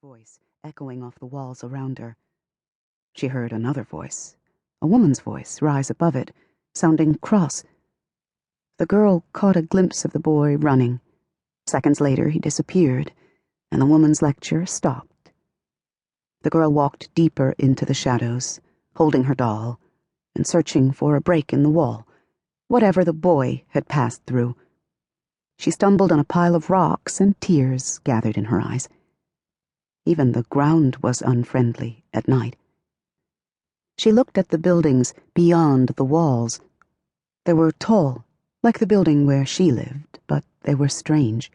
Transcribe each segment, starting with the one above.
voice echoing off the walls around her. She heard another voice, a woman's voice, rise above it, sounding cross. The girl caught a glimpse of the boy running. Seconds later, he disappeared, and the woman's lecture stopped. The girl walked deeper into the shadows, holding her doll, and searching for a break in the wall, whatever the boy had passed through. She stumbled on a pile of rocks, and tears gathered in her eyes. Even the ground was unfriendly at night. She looked at the buildings beyond the walls. They were tall, like the building where she lived, but they were strange.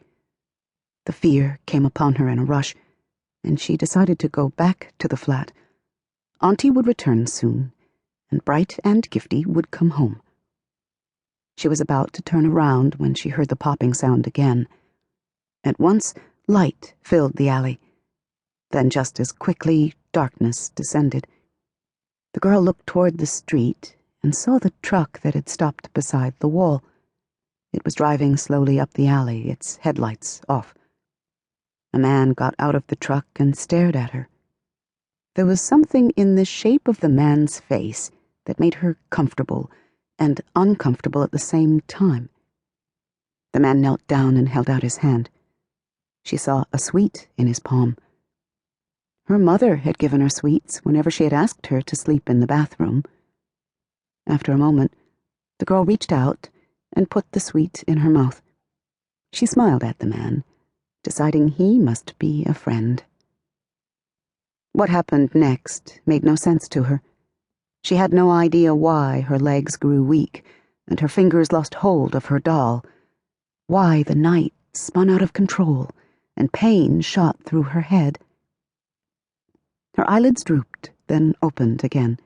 The fear came upon her in a rush, and she decided to go back to the flat. Auntie would return soon, and Bright and Gifty would come home. She was about to turn around when she heard the popping sound again. At once, light filled the alley. Then just as quickly, darkness descended. The girl looked toward the street and saw the truck that had stopped beside the wall. It was driving slowly up the alley, its headlights off. A man got out of the truck and stared at her. There was something in the shape of the man's face that made her comfortable and uncomfortable at the same time. The man knelt down and held out his hand. She saw a sweet in his palm. Her mother had given her sweets whenever she had asked her to sleep in the bathroom. After a moment, the girl reached out and put the sweet in her mouth. She smiled at the man, deciding he must be a friend. What happened next made no sense to her. She had no idea why her legs grew weak and her fingers lost hold of her doll, why the night spun out of control and pain shot through her head. Her eyelids drooped, then opened again.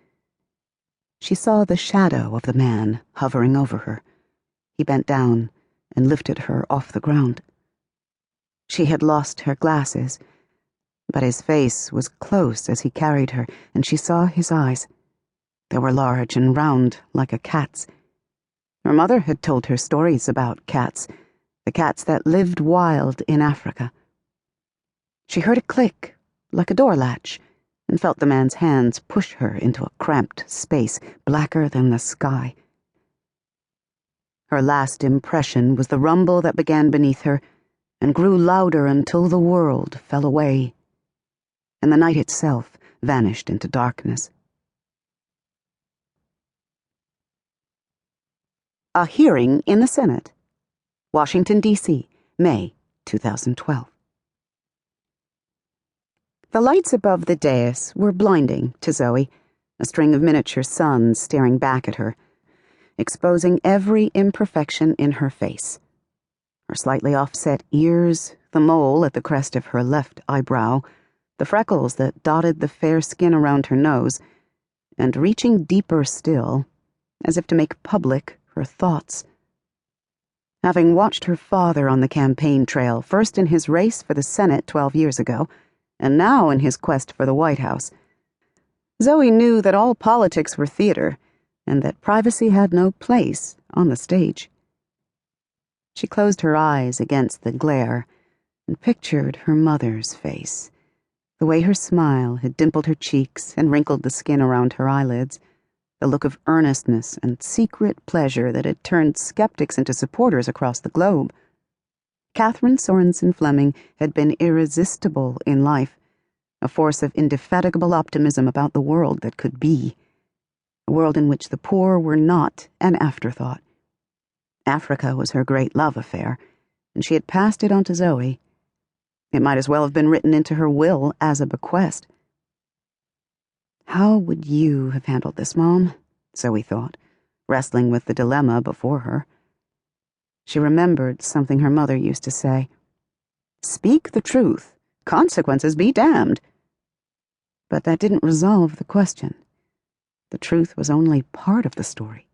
She saw the shadow of the man hovering over her. He bent down and lifted her off the ground. She had lost her glasses, but his face was close as he carried her, and she saw his eyes. They were large and round like a cat's. Her mother had told her stories about cats, the cats that lived wild in Africa. She heard a click, like a door latch, and felt the man's hands push her into a cramped space blacker than the sky. Her last impression was the rumble that began beneath her and grew louder until the world fell away, and the night itself vanished into darkness. A hearing in the Senate, Washington, D.C., May 2012. The lights above the dais were blinding to Zoe, a string of miniature suns staring back at her, exposing every imperfection in her face. Her slightly offset ears, the mole at the crest of her left eyebrow, the freckles that dotted the fair skin around her nose, and reaching deeper still, as if to make public her thoughts. Having watched her father on the campaign trail, first in his race for the Senate 12 years ago, and now in his quest for the White House, Zoe knew that all politics were theater, and that privacy had no place on the stage. She closed her eyes against the glare and pictured her mother's face, the way her smile had dimpled her cheeks and wrinkled the skin around her eyelids, the look of earnestness and secret pleasure that had turned skeptics into supporters across the globe. Catherine Sorensen Fleming had been irresistible in life, a force of indefatigable optimism about the world that could be, a world in which the poor were not an afterthought. Africa was her great love affair, and she had passed it on to Zoe. It might as well have been written into her will as a bequest. How would you have handled this, Mom? Zoe thought, wrestling with the dilemma before her. She remembered something her mother used to say. Speak the truth. Consequences be damned. But that didn't resolve the question. The truth was only part of the story.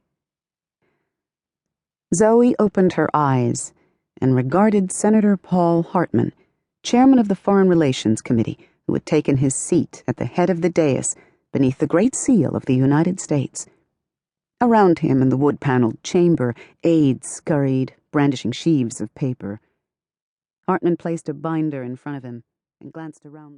Zoe opened her eyes and regarded Senator Paul Hartman, chairman of the Foreign Relations Committee, who had taken his seat at the head of the dais beneath the Great Seal of the United States. Around him in the wood-paneled chamber, aides scurried, brandishing sheaves of paper. Hartman placed a binder in front of him and glanced around.